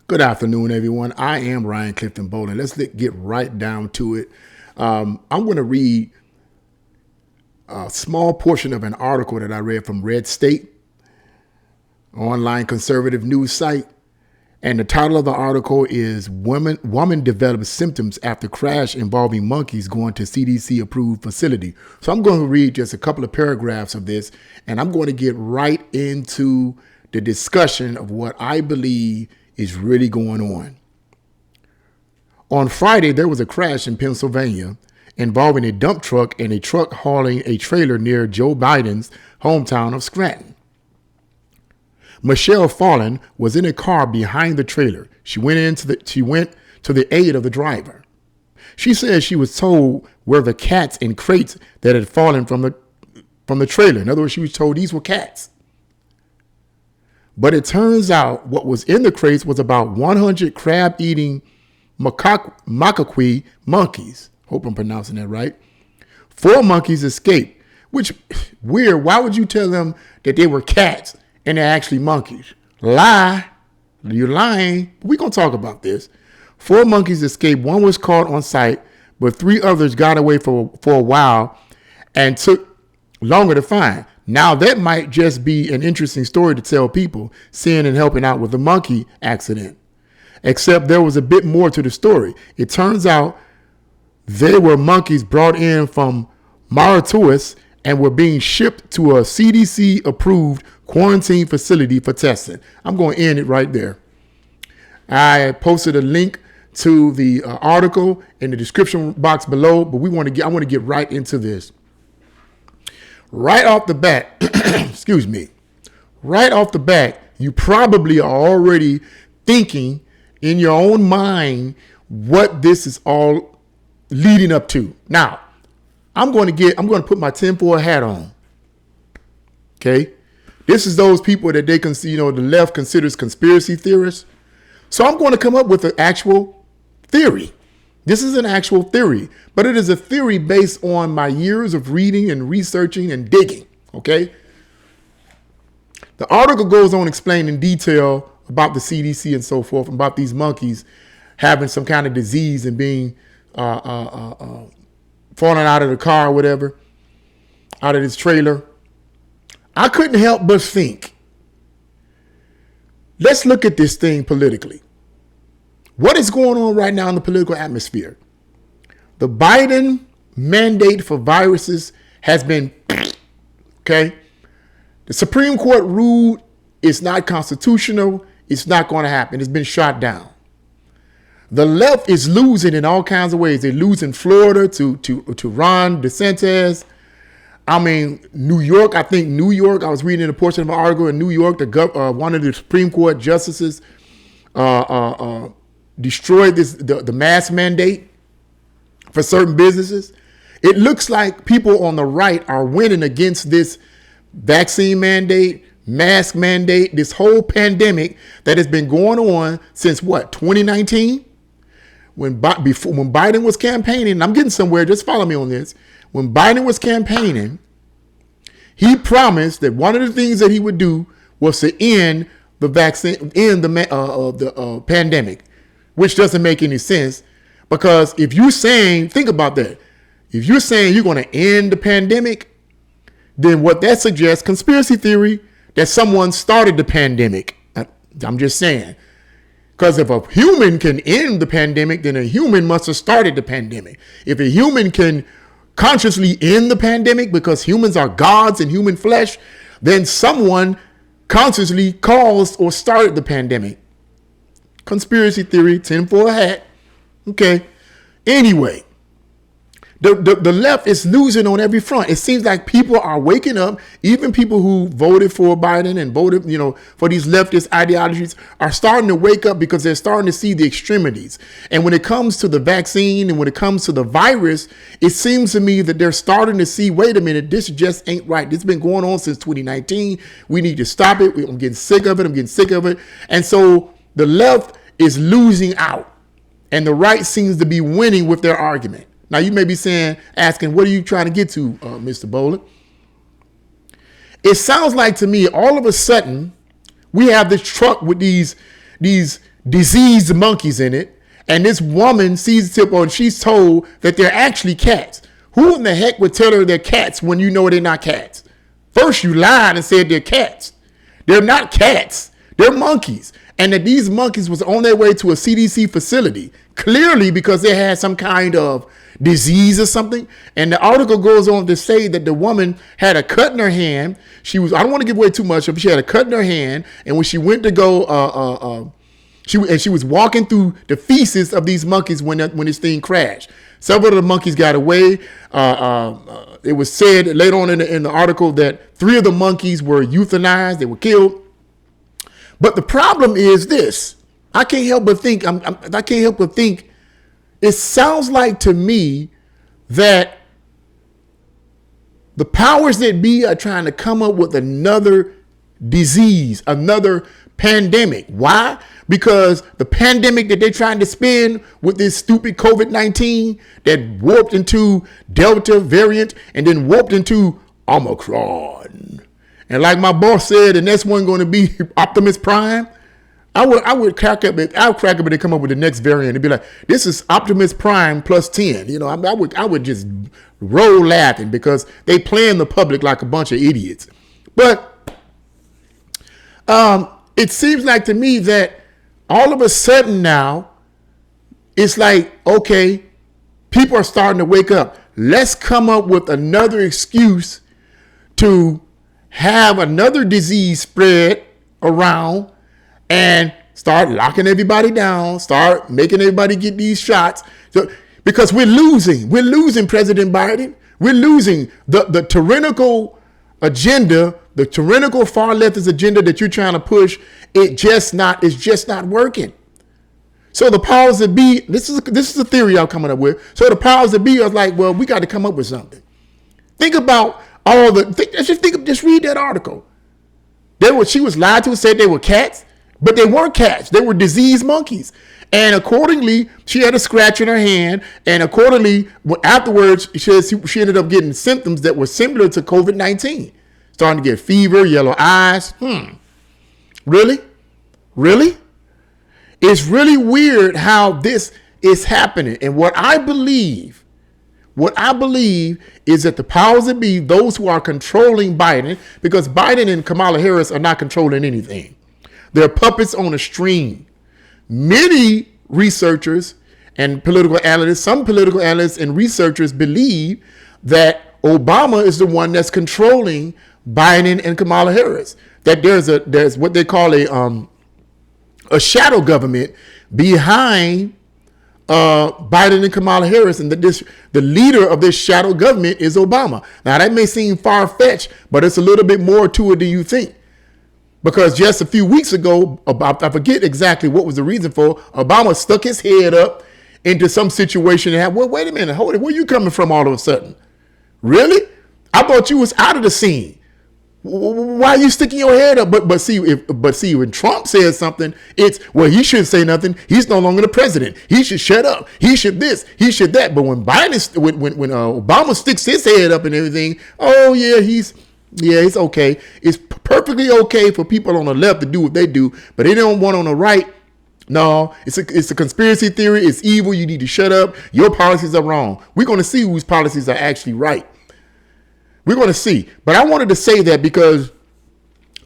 Good afternoon, everyone. I am Ryan Clifton Bowling. Let's get right down to it. I'm going to read a small portion of an article that I read from Red State, online conservative news site. And the title of the article is Woman Develops Symptoms After Crash Involving Monkeys Going to CDC Approved Facility. So I'm going to read just a couple of paragraphs of this, and I'm going to get right into the discussion of what I believe is really going on. On Friday, there was a crash in Pennsylvania involving a dump truck and a truck hauling a trailer near Joe Biden's hometown of Scranton. Michelle Fallon was in a car behind the trailer. She went to the aid of the driver. She said she was told where the cats in crates that had fallen from the trailer. In other words, she was told these were cats. But it turns out what was in the crates was about 100 crab-eating macaque monkeys. Hope I'm pronouncing that right. 4 monkeys escaped, which weird. Why would you tell them that they were cats and they're actually monkeys? Lie. You're lying. We're going to talk about this. 4 monkeys escaped. 1 was caught on site, but 3 others got away for a while and took longer to find. Now, that might just be an interesting story to tell people seeing and helping out with the monkey accident. Except there was a bit more to the story. It turns out they were monkeys brought in from Mauritius and were being shipped to a CDC-approved quarantine facility for testing. I'm going to end it right there. I posted a link to the article in the description box below, but I want to get right into this. Right off the bat, excuse me, right off the bat, you probably are already thinking in your own mind what this is all leading up to. Now, I'm going to put my tinfoil hat on. Okay. This is those people that they can see, the left considers conspiracy theorists. So I'm going to come up with an actual theory. This is an actual theory, but it is a theory based on my years of reading and researching and digging. Okay. The article goes on explaining in detail about the CDC and so forth, about these monkeys having some kind of disease and being falling out of the car or whatever, out of this trailer. I couldn't help but think, let's look at this thing politically. What is going on right now in the political atmosphere? The Biden mandate for viruses has been, okay? The Supreme Court ruled it's not constitutional. It's not going to happen. It's been shot down. The left is losing in all kinds of ways. They lose in Florida to Ron DeSantis. I mean, New York. I was reading a portion of an article in New York. One of the Supreme Court justices destroyed the mask mandate for certain businesses. It looks like people on the right are winning against this vaccine mandate, mask mandate, this whole pandemic that has been going on since 2019? When Biden was campaigning, I'm getting somewhere, just follow me on this. When Biden was campaigning, he promised that one of the things that he would do was to end the pandemic, which doesn't make any sense, because if you're saying, think about that. If you're saying you're going to end the pandemic, then what that suggests, conspiracy theory, that someone started the pandemic. I'm just saying. Because if a human can end the pandemic, then a human must have started the pandemic. If a human can consciously end the pandemic because humans are gods in human flesh, then someone consciously caused or started the pandemic. Conspiracy theory, tinfoil hat. Okay. Anyway, the left is losing on every front. It seems like people are waking up. Even people who voted for Biden and voted, for these leftist ideologies are starting to wake up because they're starting to see the extremities. And when it comes to the vaccine and when it comes to the virus, it seems to me that they're starting to see, wait a minute, this just ain't right. This has been going on since 2019. We need to stop it. I'm getting sick of it. And so the left is losing out and the right seems to be winning with their argument. Now, you may be asking, what are you trying to get to, Mr. Bowler? It sounds like to me, all of a sudden, we have this truck with these diseased monkeys in it. And this woman sees the tip on, she's told that they're actually cats. Who in the heck would tell her they're cats when you know they're not cats? First, you lied and said they're cats. They're not cats. They're monkeys. And that these monkeys was on their way to a CDC facility, clearly because they had some kind of disease or something. And the article goes on to say that the woman had a cut in her hand. She was, I don't want to give away too much, but she had a cut in her hand. And when she went to go, she was walking through the feces of these monkeys when this thing crashed. Several of the monkeys got away. It was said later on in the article that 3 of the monkeys were euthanized. They were killed. But the problem is this. I can't help but think. I can't help but think. It sounds like to me that the powers that be are trying to come up with another disease, another pandemic. Why? Because the pandemic that they're trying to spin with this stupid COVID-19 that warped into Delta variant and then warped into Omicron. And like my boss said, the next one going to be Optimus Prime. I would crack up and come up with the next variant and be like, this is Optimus Prime plus 10. You know, I would just roll laughing because they playing the public like a bunch of idiots. But it seems like to me that all of a sudden now, it's like, okay, people are starting to wake up. Let's come up with another excuse to have another disease spread around and start locking everybody down, start making everybody get these shots. So, because we're losing President Biden. We're losing the tyrannical agenda, the tyrannical far leftist agenda that you're trying to push. It's just not working. So the powers that be, this is a theory I'm coming up with. So the powers that be are like, well, we got to come up with something. Think about just read that article. She was lied to and said they were cats, but they weren't cats. They were diseased monkeys. And accordingly, she had a scratch in her hand. And accordingly, afterwards, she ended up getting symptoms that were similar to COVID-19. Starting to get fever, yellow eyes. Really? Really? It's really weird how this is happening. And what I believe is that the powers that be, those who are controlling Biden, because Biden and Kamala Harris are not controlling anything. They're puppets on a string. Many researchers and some political analysts and researchers believe that Obama is the one that's controlling Biden and Kamala Harris. That there's what they call a shadow government behind Biden and Kamala Harris, and the leader of this shadow government is Obama. Now that may seem far-fetched, but it's a little bit more to it than you think. Because just a few weeks ago, I forget exactly what was the reason for, Obama stuck his head up into some situation and had, well, wait a minute, hold it, where you coming from all of a sudden? Really? I thought you was out of the scene. Why are you sticking your head up? But see, when Trump says something, it's, well, he shouldn't say nothing. He's no longer the president. He should shut up. He should this. He should that. But when Obama sticks his head up and everything, oh yeah, it's okay. It's perfectly okay for people on the left to do what they do, but they don't want on the right. No, it's a conspiracy theory. It's evil. You need to shut up. Your policies are wrong. We're going to see whose policies are actually right. We're going to see. But I wanted to say that because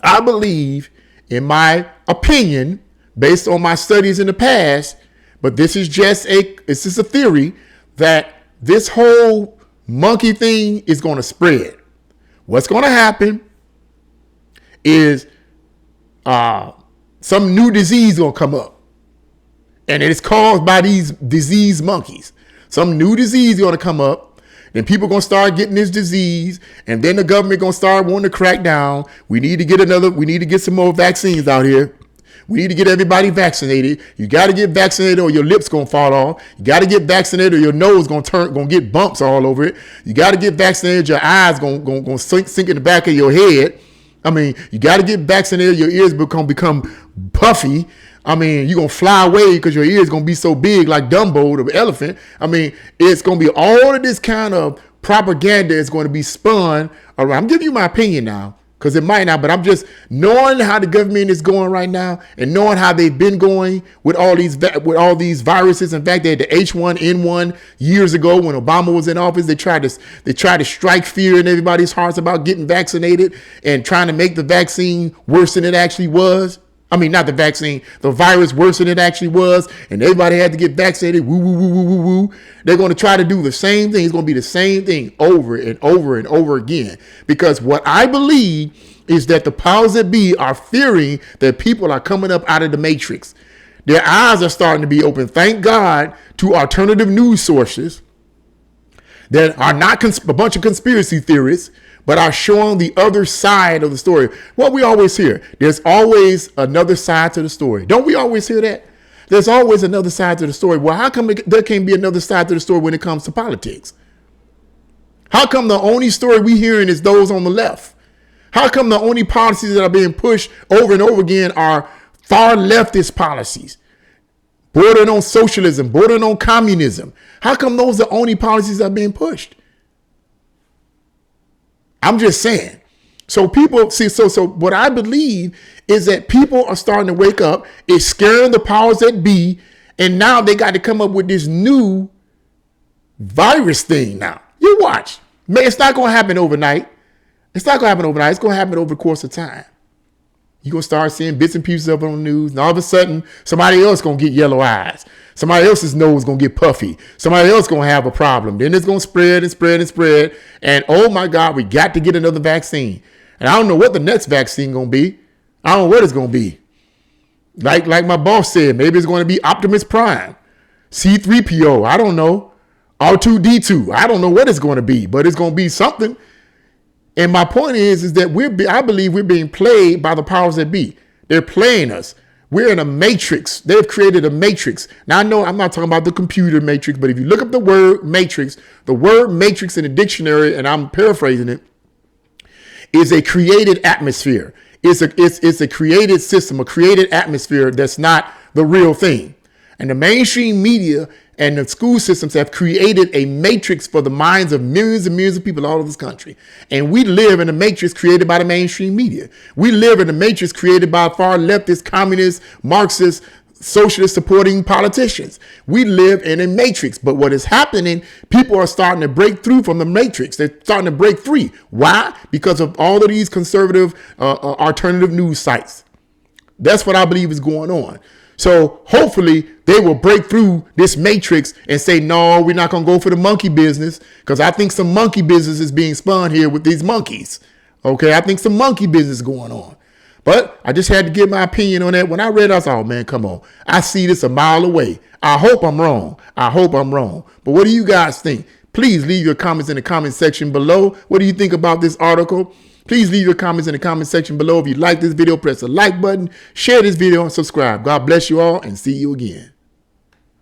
I believe, in my opinion, based on my studies in the past, but this is just a theory, that this whole monkey thing is going to spread. What's going to happen is some new disease going to come up. And it's caused by these diseased monkeys. Some new disease going to come up. Then people going to start getting this disease, and then the government going to start wanting to crack down. We need to get some more vaccines out here. We need to get everybody vaccinated. You got to get vaccinated or your lips going to fall off. You got to get vaccinated or your nose going to get bumps all over it. You got to get vaccinated, your eyes going to sink in the back of your head. I mean, you got to get vaccinated, your ears become puffy. I mean, you're going to fly away because your ears going to be so big like Dumbo, the elephant. I mean, it's going to be all of this kind of propaganda is going to be spun around. I'm giving you my opinion now. because it might not, but I'm just knowing how the government is going right now and knowing how they've been going with all these viruses. In fact, they had the H1N1 years ago when Obama was in office. They tried to strike fear in everybody's hearts about getting vaccinated and trying to make the vaccine worse than it actually was. I mean, not the vaccine, the virus worse than it actually was. And everybody had to get vaccinated. Woo, woo, woo, woo, woo, woo. They're going to try to do the same thing. It's going to be the same thing over and over and over again. Because what I believe is that the powers that be are fearing that people are coming up out of the matrix. Their eyes are starting to be open. Thank God to alternative news sources that are not a bunch of conspiracy theorists, but are showing the other side of the story. What we always hear, there's always another side to the story. Don't we always hear that? There's always another side to the story. Well, how come there can't be another side to the story when it comes to politics? How come the only story we hearing is those on the left? How come the only policies that are being pushed over and over again are far leftist policies, bordering on socialism, bordering on communism? How come those are the only policies that are being pushed? I'm just saying. So people see, so what I believe is that people are starting to wake up. It's scaring the powers that be. And now they got to come up with this new virus thing now. You watch. Man, it's not going to happen overnight. It's not going to happen overnight. It's going to happen over the course of time. You're going to start seeing bits and pieces of it on the news. And all of a sudden, somebody else going to get yellow eyes. Somebody else's nose going to get puffy. Somebody else going to have a problem. Then it's going to spread and spread and spread. And oh my God, we got to get another vaccine. And I don't know what the next vaccine going to be. I don't know what it's going to be. Like my boss said, maybe it's going to be Optimus Prime, C3PO. I don't know. R2D2. I don't know what it's going to be, but it's going to be something. And my point is that I believe we're being played by the powers that be. They're playing us. We're in a matrix. They've created a matrix. Now, I know I'm not talking about the computer matrix, but if you look up the word matrix in the dictionary, and I'm paraphrasing it, is a created atmosphere. It's a created system, a created atmosphere that's not the real thing. And the mainstream media and the school systems have created a matrix for the minds of millions and millions of people all over this country. And we live in a matrix created by the mainstream media. We live in a matrix created by far leftist, communist, Marxist, socialist supporting politicians. We live in a matrix. But what is happening, people are starting to break through from the matrix. They're starting to break free. Why? Because of all of these conservative alternative news sites. That's what I believe is going on. So hopefully they will break through this matrix and say, no, we're not going to go for the monkey business, because I think some monkey business is being spun here with these monkeys. Okay, I think some monkey business going on. But I just had to give my opinion on that. When I read it, I was like, oh, man, come on. I see this a mile away. I hope I'm wrong. I hope I'm wrong. But what do you guys think? Please leave your comments in the comment section below. What do you think about this article? Please leave your comments in the comment section below. If you like this video, press the like button, share this video, and subscribe. God bless you all, and see you again.